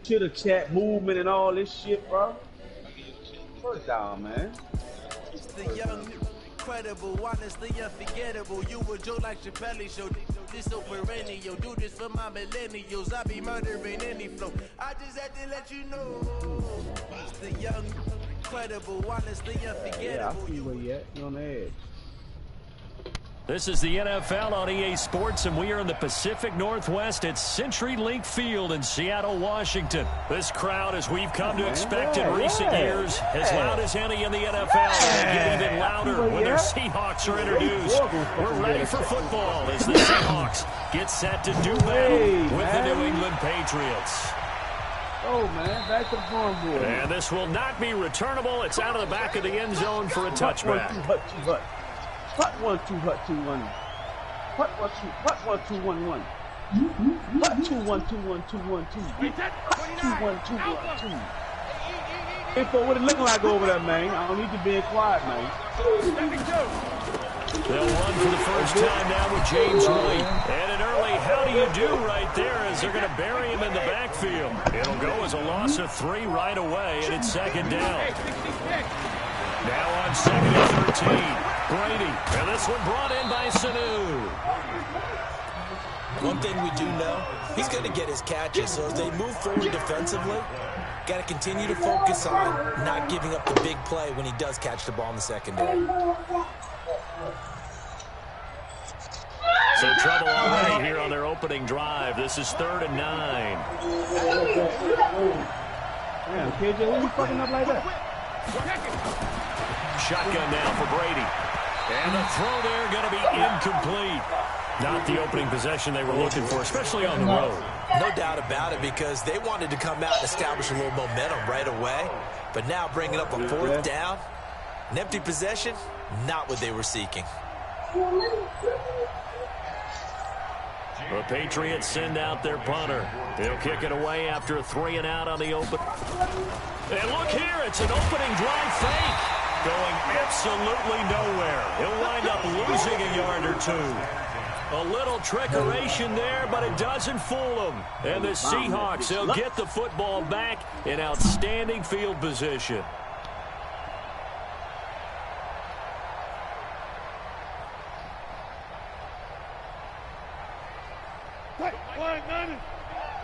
to the chat movement and all this shit, bro. First down, man. It's the young, incredible, honestly unforgettable. You a joke like Chappelle show. This so perennial. Do this for my millennials. I be murdering any flow. I just had to let you know. It's the young, incredible, honestly unforgettable. Yeah, I see where you at. You on the edge. This is the NFL on EA Sports, and we are in the Pacific Northwest at CenturyLink Field in Seattle, Washington. This crowd, as we've come to expect in recent years, as loud as any in the NFL, and get even louder when their Seahawks are introduced. We're ready for football as the Seahawks get set to do battle with the New England Patriots. Oh, man, back to the farm board. And this will not be returnable. It's out of the back of the end zone for a touchback. Hut 1 2 hut 2 1. Hut 1 2 hut 1 2 1 1. Hut 2 1 2 1 2 1 2. Hut 2 1 2 1 2. Hey, for what it looking like over there, man? I don't need to be quiet, man. They'll run for the first time now with James White. And an early how do you do right there as they're going to bury him in the backfield. It'll go as a loss of 3 right away, and it's second down. Now on 2nd and 13. Brady, and this one brought in by Sanu. One thing we do know, he's going to get his catches, so as they move forward defensively, got to continue to focus on not giving up the big play when he does catch the ball in the secondary. So trouble already here on their opening drive. This is 3rd and 9. Damn, KJ, why you fucking up like that? Shotgun now for Brady. And the throw there going to be incomplete. Not the opening possession they were looking for, especially on the road. No doubt about it, because they wanted to come out and establish a little momentum right away. But now bringing up a 4th down, an empty possession, not what they were seeking. The Patriots send out their punter. They'll kick it away after a 3 and out on the open. And look here, it's an opening drive fake. Going absolutely nowhere. He'll wind up losing a yard or 2. A little trickeration there, but it doesn't fool them. And the Seahawks, they'll get the football back in outstanding field position.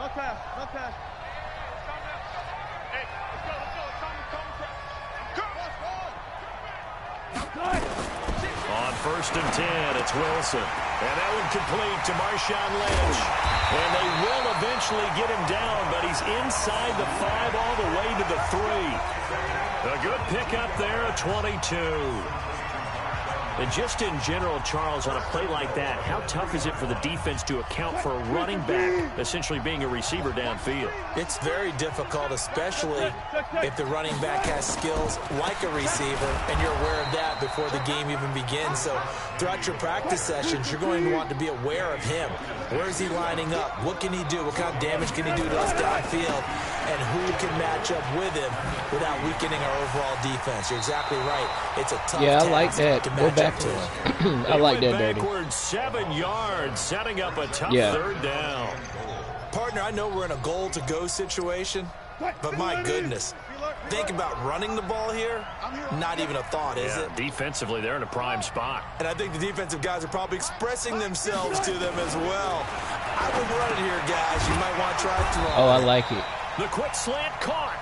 No pass. On 1st and 10, it's Wilson. And that one complete to Marshawn Lynch. And they will eventually get him down, but he's inside the 5 all the way to the 3. A good pickup there, a 22. And just in general, Charles, on a play like that, how tough is it for the defense to account for a running back essentially being a receiver downfield? It's very difficult, especially if the running back has skills like a receiver, and you're aware of that before the game even begins. So throughout your practice sessions, you're going to want to be aware of him. Where is he lining up? What can he do? What kind of damage can he do to us downfield? And who can match up with him without weakening our overall defense? You're exactly right. It's a tough task I like that. to match up to him. I like that, Dirty. Backwards 7 yards, setting up a tough 3rd down. Partner, I know we're in a goal-to-go situation, but my goodness, think about running the ball here. Not even a thought, is it? Defensively, they're in a prime spot. And I think the defensive guys are probably expressing themselves to them as well. I would run it here, guys. You might want to try throwing. Oh, I like it. The quick slant caught.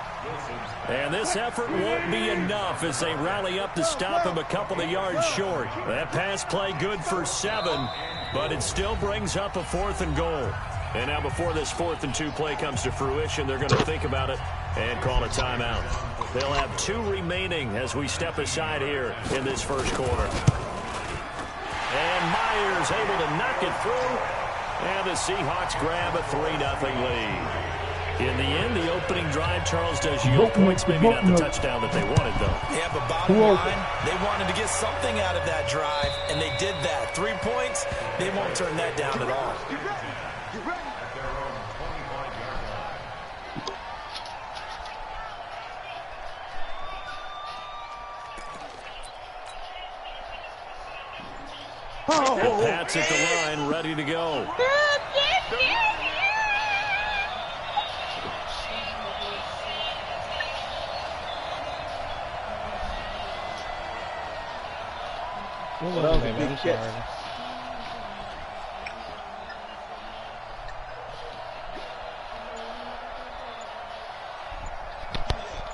And this effort won't be enough as they rally up to stop him a couple of yards short. That pass play good for 7, but it still brings up a 4th and goal. And now before this 4th and 2 play comes to fruition, they're going to think about it and call a timeout. They'll have 2 remaining as we step aside here in this first quarter. And Myers able to knock it through. And the Seahawks grab a 3-0 lead. In the end, the opening drive, Charles, does yield points. Maybe not the touchdown that they wanted, though. Yeah, but bottom line, they wanted to get something out of that drive, and they did that. 3 points, they won't turn that down at all. Pat's at the line, ready to go. That was a big catch.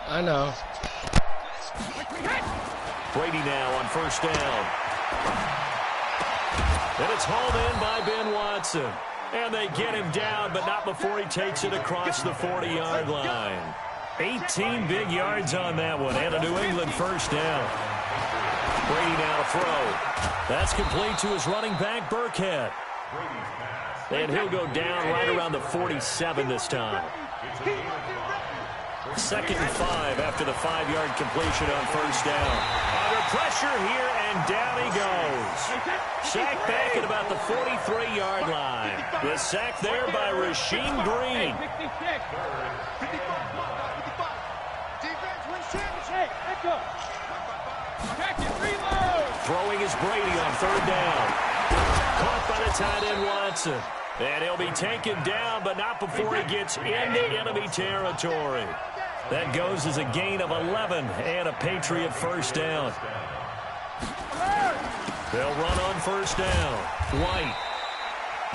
I know. Brady now on first down. And it's hauled in by Ben Watson. And they get him down, but not before he takes it across the 40-yard line. 18 big yards on that one, and a New England first down. Brady now to throw. That's complete to his running back, Burkhead. And he'll go down right around the 47 this time. 2nd and 5 after the 5-yard completion on first down. Under pressure here, and down he goes. Sacked back at about the 43-yard line. The sack there by Rasheem Green. Throwing is Brady on 3rd down. Caught by the tight end Watson. And he'll be taken down, but not before he gets into enemy territory. That goes as a gain of 11 and a Patriot first down. They'll run on first down. White.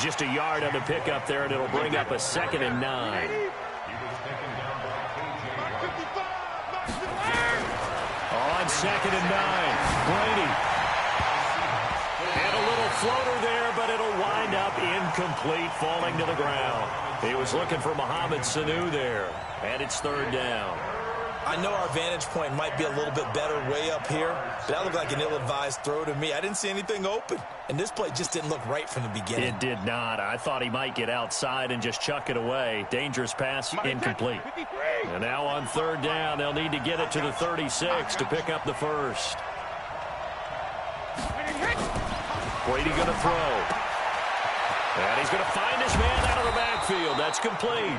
Just a yard on the pickup there, and it'll bring up a 2nd and 9. On 2nd and 9, Brady. And a little floater there, but it'll wind up incomplete, falling to the ground. He was looking for Mohamed Sanu there, and it's 3rd down. I know our vantage point might be a little bit better way up here, but that looked like an ill-advised throw to me. I didn't see anything open, and this play just didn't look right from the beginning. It did not. I thought he might get outside and just chuck it away. Dangerous pass, incomplete. And now on 3rd down, they'll need to get it to the 36 to pick up the first. Brady going to throw. And he's going to find his man out of the backfield. That's complete.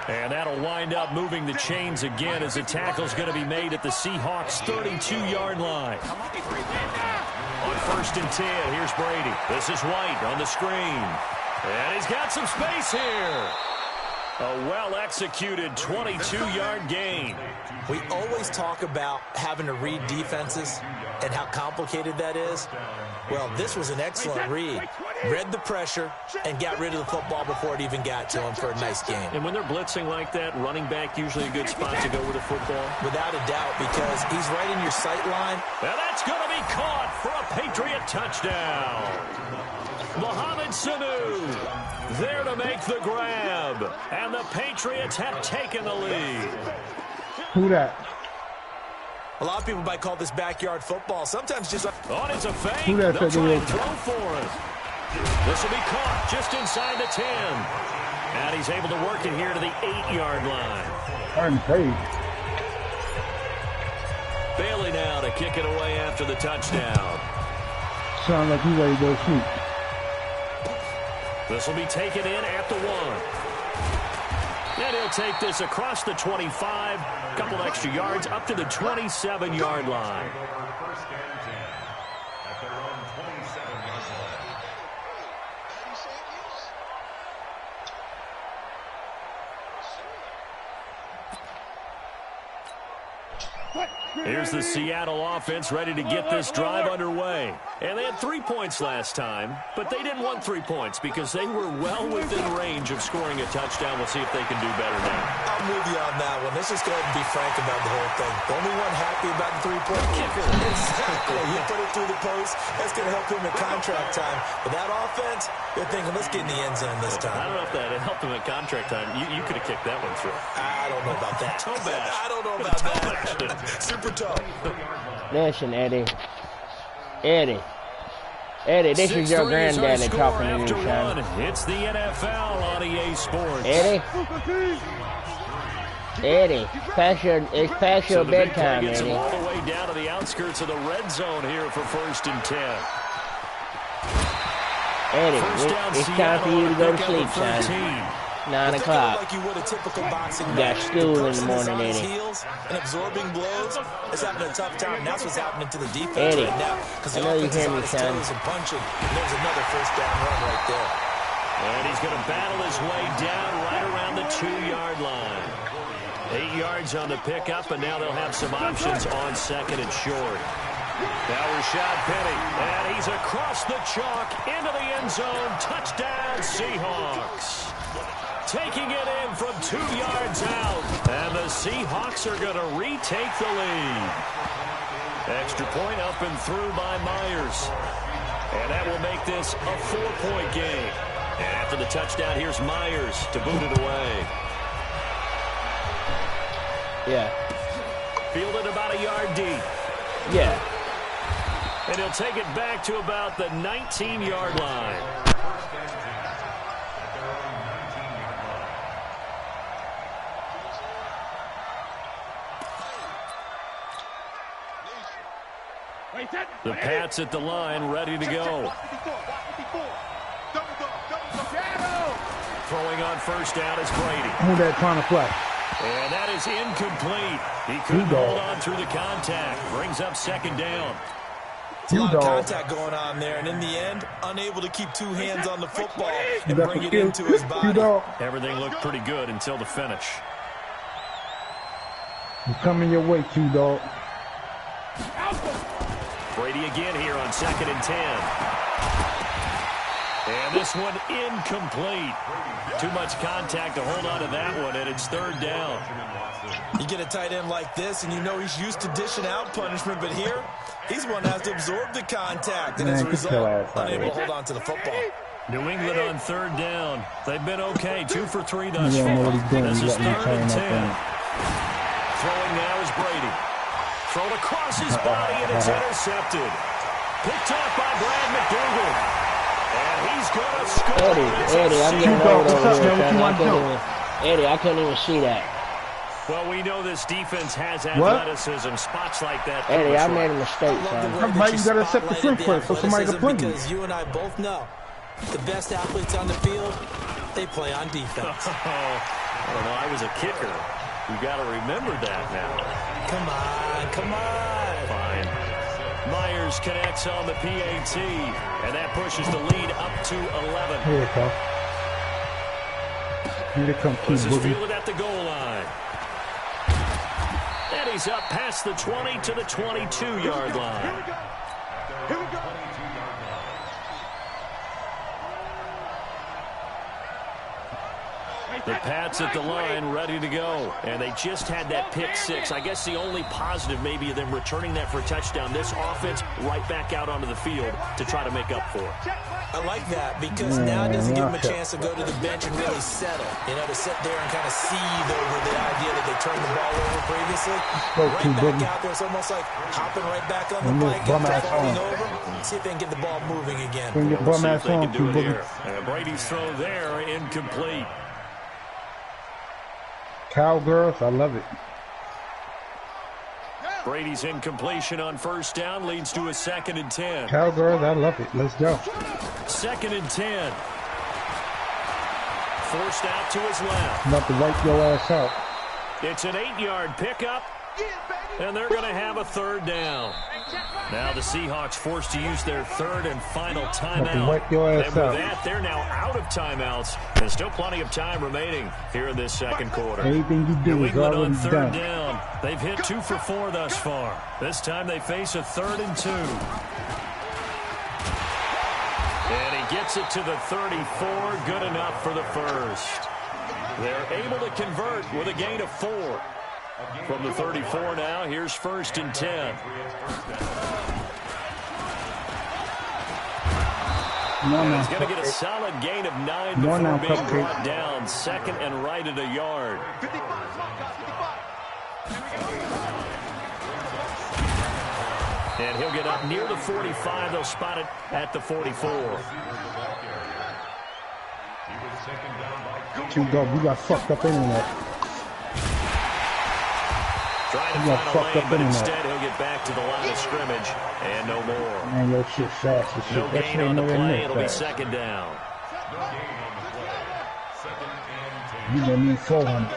And that'll wind up moving the chains again as the tackle's going to be made at the Seahawks' 32-yard line. On 1st and 10, here's Brady. This is White on the screen. And he's got some space here. A well-executed 22-yard gain. We always talk about having to read defenses and how complicated that is. Well, this was an excellent read. Read the pressure and got rid of the football before it even got to him for a nice game. And when they're blitzing like that, running back usually a good spot to go with the football? Without a doubt, because he's right in your sight line. Now that's going to be caught for a Patriot touchdown. Mohamed Sanu there to make the grab. And the Patriots have taken the lead. Who that? A lot of people might call this backyard football. Sometimes just... On is a fake. They'll try and throw for it. This will be caught just inside the 10. And he's able to work it here to the 8-yard line. Bailey now to kick it away after the touchdown. Sound like you ready to go shoot. This will be taken in at the 1. And he'll take this across the 25, a couple extra yards, up to the 27-yard line. Here's the Seattle offense ready to get this drive underway. And they had 3 points last time, but they didn't want 3 points because they were well within range of scoring a touchdown. We'll see if they can do better now. I'm with you on that one. Let's just go ahead and be frank about the whole thing. The only one happy about the three-point kicker. Exactly. He put it through the post. That's going to help him in contract time. But that offense, they're thinking, let's get in the end zone this time. I don't know if that helped him at contract time. You could have kicked that one through. I don't know about that. Toe bash. I don't know about that. Super toe. Listen, Eddie. Eddie, this is your granddaddy talking to you, son. It's the NFL on EA Sports. Eddie, it's past your bedtime, Eddie. All the way down to the outskirts of the red zone here for 1st and 10. Eddie, it's time for you to go to sleep, son. 9 o'clock. Like you would a typical boxing got school in the morning, Eddie. Heels and absorbing blows. It's having a tough time. That's what's happening to the defense Eddie, right now. I know you hear me, son. And punching. And there's another first down run right there. And he's going to battle his way down right around the 2-yard line. 8 yards on the pickup, and now they'll have some options on 2nd and short. Now Rashad Penny, and he's across the chalk into the end zone. Touchdown, Seahawks. Taking it in from 2 yards out. And the Seahawks are going to retake the lead. Extra point up and through by Myers. And that will make this a 4-point game. And after the touchdown, here's Myers to boot it away. Yeah. Fielded about a yard deep. Yeah. And he'll take it back to about the 19-yard line. The Pats at the line, ready to go. Throwing on first down is Brady. Who that trying to play? And that is incomplete. He couldn't hold on through the contact. Brings up second down. A lot of contact going on there, and in the end, unable to keep 2 hands on the football and bring it into his body. Everything looked pretty good until the finish. He's coming your way, Q-Dog. Brady again here on 2nd and 10. And this one incomplete. Too much contact to hold on to that one, and it's 3rd down. You get a tight end like this, and you know he's used to dishing out punishment, but here, he's one that has to absorb the contact, and as a result, unable to hold on to the football. New England on 3rd down. They've been okay, 2 for 3 thus far. This is 3rd and 10. Throwing now is Brady. Thrown across his body, and it's intercepted. Picked off by Brad McDougal. And he's going to score. Eddie, I'm getting old over here. Eddie, I couldn't even see that. Well, we know this defense has athleticism. Spots like that. Eddie, I made a mistake, son. Somebody got to set the front foot so somebody can play. Because you and I both know the best athletes on the field, they play on defense. Well, I was a kicker. You got to remember that now. Come on, come on. Fine. Myers connects on the PAT, and that pushes the lead up to 11. Here it comes. Here it comes. This is fielded at the goal line. And he's up past the 20 to the 22-yard line. Here we go. The Pats at the line, ready to go. And they just had that pick 6. I guess the only positive maybe of them returning that for a touchdown. This offense right back out onto the field to try to make up for it. I like that because now it doesn't give them a chance to go to the bench and really settle. You know, to sit there and kind of seethe over the idea that they turned the ball over previously. Right back out there. It's almost like hopping right back on the bike after falling over. See if they can get the ball moving again. We'll see if they can do it here. And Brady's throw there, incomplete. Cowgirls, I love it. Brady's incompletion on first down leads to a 2nd and 10. Cowgirls, I love it. Let's go. 2nd and 10. Forced out to his left. About to wipe your ass out. It's an 8-yard pickup, and they're going to have a 3rd down. Now the Seahawks forced to use their 3rd and final timeout. And with that, they're now out of timeouts. There's still plenty of time remaining here in this 2nd quarter. Anything you do New is England already on 3rd done. down. They've hit 2 for 4 thus far. This time they face a 3rd and 2. And he gets it to the 34. Good enough for the first. They're able to convert with a gain of 4. From the 34 now, here's 1st and 10. He's going to get a solid gain of 9 before being brought down. 2nd and right at a yard. And he'll get up near the 45. They'll spot it at the 44. You got fucked up internet. Trying to find a lane, but instead he'll get back to the line of scrimmage and no more. Man, your shit fast as shit. No gain on the play. It'll be 2nd down. You gonna need 400.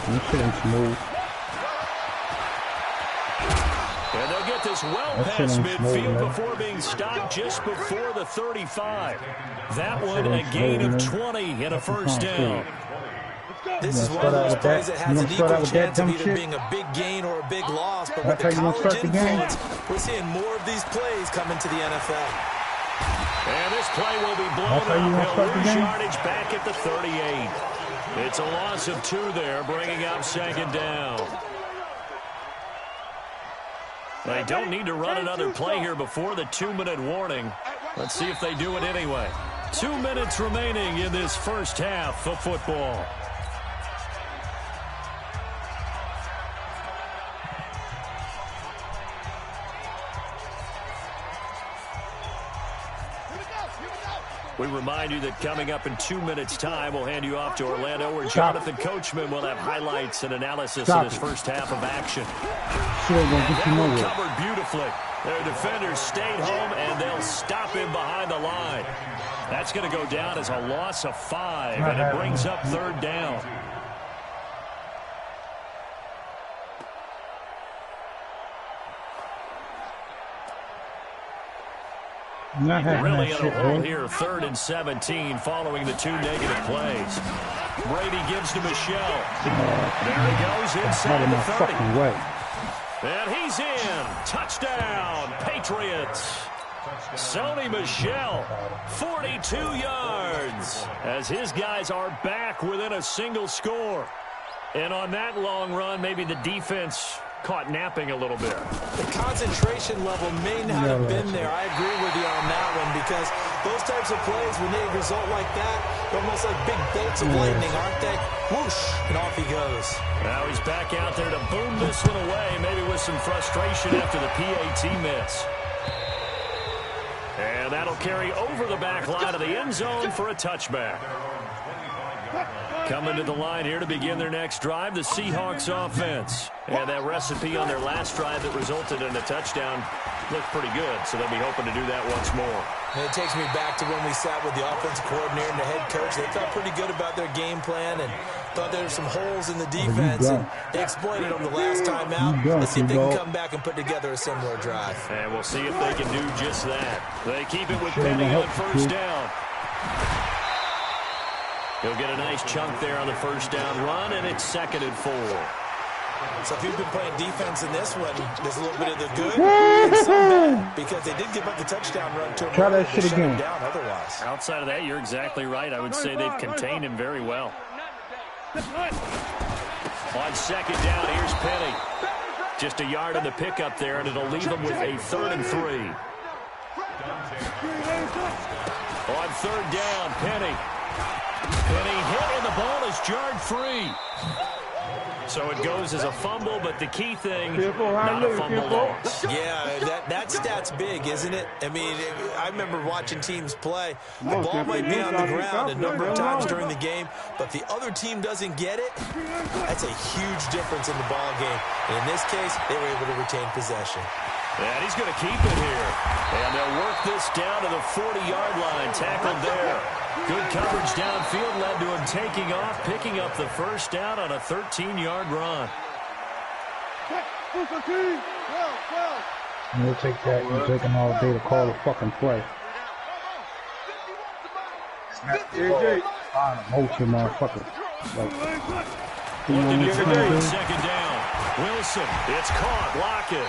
You shit ain't smooth. And they'll get this well past midfield before being stopped just before the 35. That one a gain of 20 and a 1st down. This is one of those plays that has an equal chance of either being a big gain or a big loss, but with the college influence, we're seeing more of these plays coming to the NFL. And this play will be blown up. He'll lose yardage back at the 38. It's a loss of 2 there, bringing up second down. They don't need to run another play here before the 2-minute warning. Let's see if they do it anyway. 2 minutes remaining in this first half of football. We remind you that coming up in 2 minutes' time, we'll hand you off to Orlando, where Jonathan Coachman will have highlights and analysis of his first half of action. That one covered beautifully. Their defenders stayed home, and they'll stop him behind the line. That's going to go down as a loss of 5, and it brings up third down. Really in a hole here, 3rd and 17, following the 2 negative plays. Brady gives to Michelle. There he goes inside the 30. And he's in. Touchdown, Patriots. Sony Michel, 42 yards, as his guys are back within a single score. And on that long run, maybe the defense caught napping a little bit. The concentration level may not have been there. I agree with you on that one, because those types of plays, when they result like that, they're almost like big bolts of lightning, aren't they? Whoosh, and off he goes. Now he's back out there to boom this one away, maybe with some frustration after the PAT miss. And that'll carry over the back line of the end zone for a touchback. Coming to the line here to begin their next drive, the Seahawks offense. And that recipe on their last drive that resulted in a touchdown looked pretty good, so they'll be hoping to do that once more. And it takes me back to when we sat with the offensive coordinator and the head coach. They felt pretty good about their game plan and thought there were some holes in the defense, and they exploited them the last time out. Let's see if they can come back and put together a similar drive. And we'll see if they can do just that. They keep it with Penny on first down. He'll get a nice chunk there on the first down run, and it's 2nd and 4. So if you've been playing defense in this one, there's a little bit of the good and some bad, because they did give up the touchdown run to him. Try that shit again. Down otherwise. Outside of that, you're exactly right. I would say they've contained him very well. On second down, here's Penny. Just a yard in the pickup there, and it'll leave him with a 3rd and 3. On third down, Penny hit, and the ball is jarred free. So it goes as a fumble, but the key thing, not a fumble loss. Yeah, that stat's big, isn't it? I mean, I remember watching teams play. The ball might be on the ground a number of times during the game, but the other team doesn't get it. That's a huge difference in the ball game. And in this case, they were able to retain possession. And he's going to keep it here. And they'll work this down to the 40-yard line. Tackled there. Good coverage downfield led to him taking off, picking up the first down on a 13-yard run. You'll take that. You're taking all day to call the fucking play. Motion, motherfucker. Second down. Wilson, it's caught. Lockett.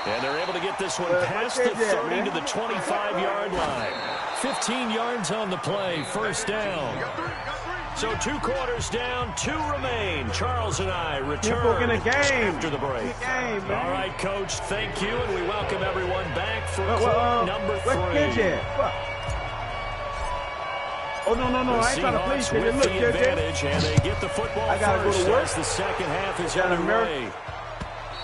And they're able to get this one past the 30 to the 25-yard line. 15 yards on the play, first down. So 2 quarters down, 2 remain. Charles and I return after the break. All right, Coach, thank you, and we welcome everyone back for quarter number 3. Oh, no, I ain't trying to play. With the advantage, and they get the football first as the second half is underway.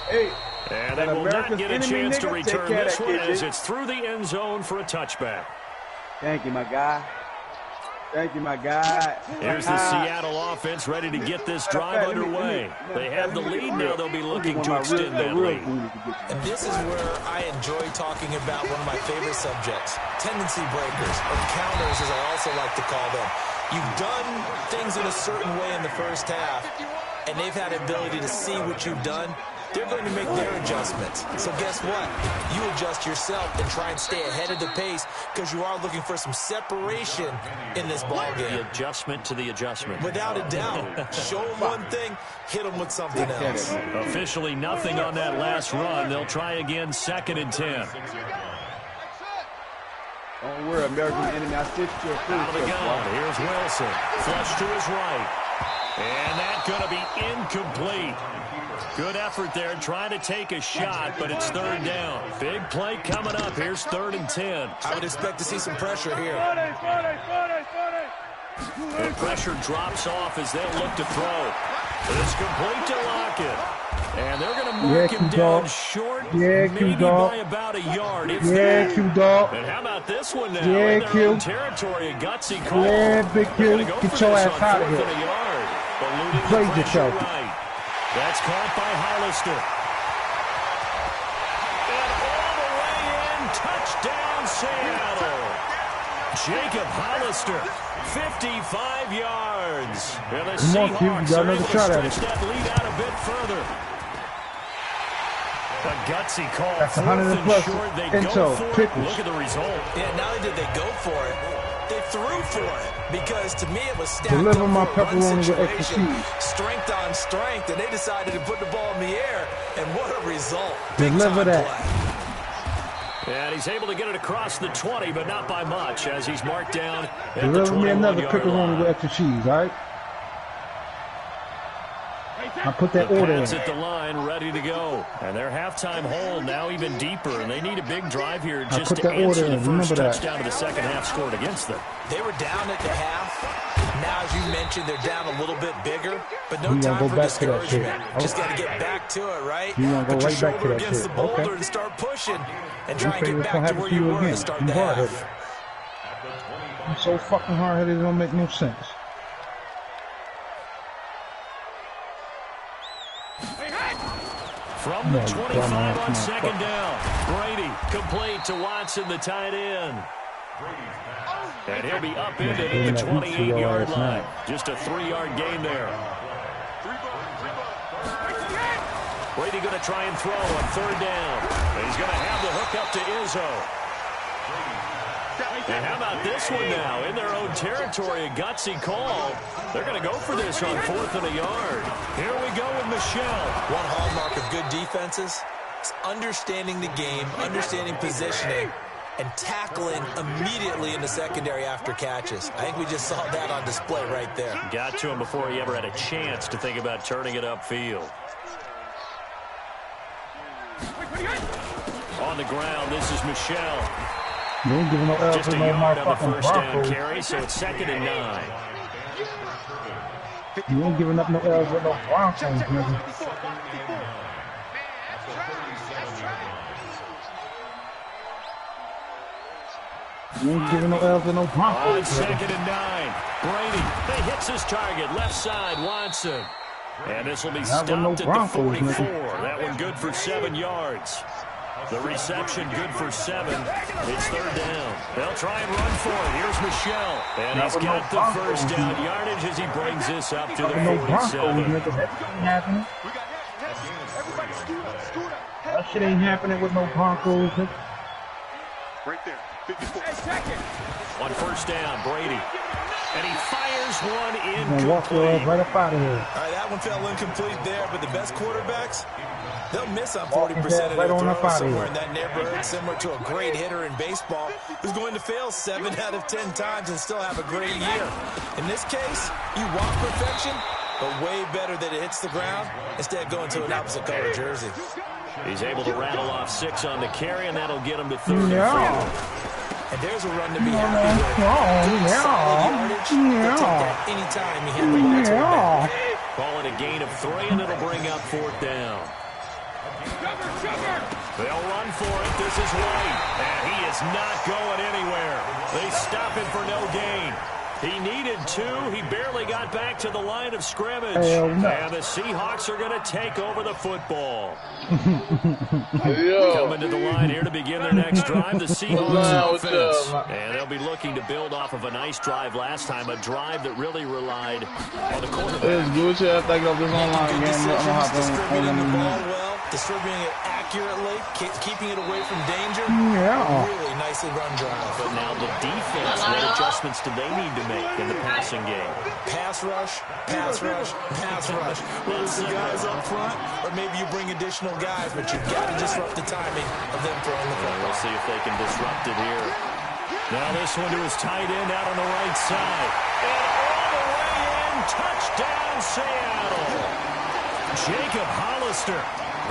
Hey. And they will not get a chance to return this one as it's through the end zone for a touchback. Thank you, my guy. Thank you, my guy. Here's the Seattle offense ready to get this drive underway. They have the lead now. They'll be looking to extend that lead. And this is where I enjoy talking about one of my favorite subjects, tendency breakers, or counters as I also like to call them. You've done things in a certain way in the first half. and they've had the ability to see what you've done, they're going to make their adjustments. So guess what? You adjust yourself and try and stay ahead of the pace because you are looking for some separation in this ball game. The adjustment to the adjustment. Without a doubt. Show them one thing, hit them with something else. Officially nothing on that last run. They'll try again, 2nd and 10. Don't worry, American enemy. I stitched your foot. Out of the gun. Here's Wilson. Flush to his right. And that's going to be incomplete. Good effort there, trying to take a shot, but it's 3rd down. Big play coming up. Here's 3rd and 10. I would expect to see some pressure here. The pressure drops off as they'll look to throw. It's complete to Lockett. And they're going to mark him down short, maybe by about a yard. If that. And how about this one now? In their own territory, a gutsy call. Yeah, Big Q. Get your ass out of here. You played yourself. Right. That's caught by Hollister. And all the way in, touchdown Seattle. Jacob Hollister, 55 yards. And the Seahawks are able to stretch that lead out a bit further. A gutsy call. That's 4th and plus short. They Intel, go for Pickles. it. Look at the result. Yeah, not only did they go for it, they threw for it. Because to me, it was stacked Deliver up my for a run pepperoni with extra situation. cheese. Strength on strength, and they decided to put the ball in the air. And what a result. Big Deliver time that. play. And he's able to get it across the 20, but not by much, as he's marked down at the Deliver me another 21-yard pepperoni line. with extra cheese, all right? I put that order in. Pads at the line, ready to go. And their halftime hole now even deeper, and they need a big drive here just to answer the first touchdown of the second half scored against them. They were down at the half. Now, as you mentioned, they're down a little bit bigger, but no You time go for back to that discouragement. shit. Just got to get back to it, right? You gonna go Put your right back to shoulder that against shit. the boulder Okay. and start pushing and try and Okay, get what's back gonna to happen where to you you were again? to start You the hard-headed. half. I'm so fucking hard-headed, it don't make no sense. From the 25 on 2nd down, Brady complete to Watson, the tight end. And he'll be upended at the 28-yard line. Just a 3-yard gain there. Brady going to try and throw on 3rd down. And he's going to have the hook up to Izzo. And how about this one now? In their own territory, a gutsy call. They're going to go for this on 4th and a yard. Here we go with Michelle. One hallmark of good defenses is understanding the game, understanding positioning, and tackling immediately in the secondary after catches. I think we just saw that on display right there. Got to him before he ever had a chance to think about turning it upfield. On the ground, this is Michelle. You ain't giving no L Just to a no yard on the motherfucking first down Broncos. carry, so it's 2nd and 9. You ain't giving up no L's with no Broncos, nigga. You ain't giving no L's with no On Broncos, 2nd nigga. and 9. Brady, he hits his target, left side, Watson. And this will be Not with no stopped at Broncos, the 44. nigga. That one good for 7 yards. The reception good for 7. It's 3rd down. They'll try and run for it. Here's Michelle. And Not he's with no got the Broncos, first down nigga. yardage as he brings this up to the No Broncos, 47. nigga. That shit ain't happening. That shit ain't happening with no Broncos, nigga. Right there. 54. On 1st down, Brady. And he fires one Gonna walk your ass incomplete. right up out of here. All right, that one fell incomplete there, but the best quarterbacks, they'll miss on Walking 40% that of right their on up throws out of somewhere here. in that neighborhood, similar to a great hitter in baseball who's going to fail 7 out of 10 times and still have a great year. In this case, you want perfection, but way better that it hits the ground instead of going to an opposite color jersey. He's able to rattle off 6 on the carry, and that'll get him to 3rd and 4. Yeah. And there's a run to be happy with. Good, solid yardage. He'll take that anytime he hit the ball to him back. Calling a gain of 3, and it'll bring up 4th down. They'll run for it. This is White, and he is not going anywhere. They stop him for no gain. He needed 2. He barely got back to the line of scrimmage. No. And the Seahawks are going to take over the football. Yo. Coming to the line here to begin their next drive, the Seahawks offense. And they'll be looking to build off of a nice drive last time, a drive that really relied on the quarterback. It's Gucci. I think of this online game. Distributing the ball well, distributing it accurately, keeping it away from danger. Yeah. Really nicely run drive. But now the defense, what adjustments do they need to make in the passing game? Pass rush, pass rush, pass rush. Whether it's the guys up front, or maybe you bring additional guys, but you've got to disrupt the timing of them throwing the football. We'll see if they can disrupt it here. Now this one to his tight end out on the right side. And all the way in, touchdown Seattle. Jacob Hollister,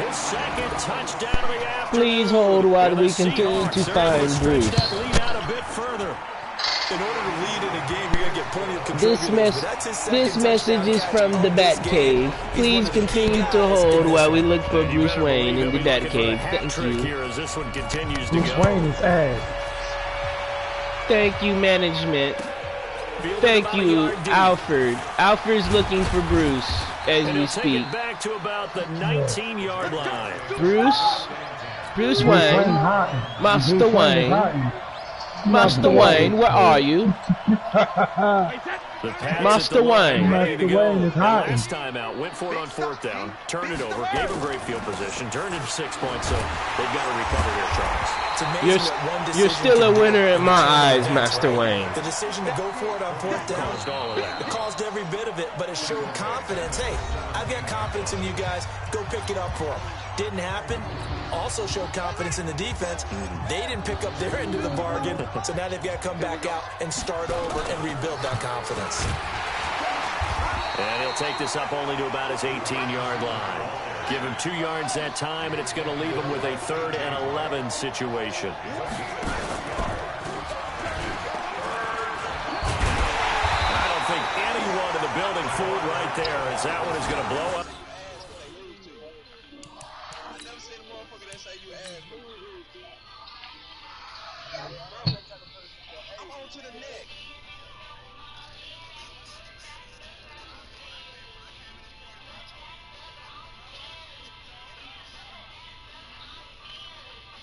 his second touchdown of the afternoon. Please hold while we continue to find Bruce. That lead out a bit further. In order to lead in a game, you got to get plenty of contributors. This message is from the Batcave. Please continue to hold while we look for Bruce Wayne in the Batcave. Thank you. Here as this one continues to Bruce go. Wayne is ass. Thank you, management. Thank you, Alfred. Alfred's looking for Bruce as we speak. Back to about the 19-yard line. Bruce Wayne, Master Wayne. Master Wayne, where are you? Master Wayne. Last time out, went for it on 4th down, turned it over, gave him great field position, turned it 6 points, so they've got to recover their Charles. You're still a winner in my eyes, Master Wayne. The decision to go for it on 4th down, it caused every bit of it, but it showed confidence. Hey, I've got confidence in you guys. Go pick it up for them. Didn't happen. Also showed confidence in the defense. They didn't pick up their end of the bargain, so now they've got to come back out and start over and rebuild that confidence. And he'll take this up only to about his 18-yard line. Give him 2 yards that time, and it's going to leave him with a 3rd and 11 situation. I don't think anyone in the building fooled right there, as that one is going to blow up.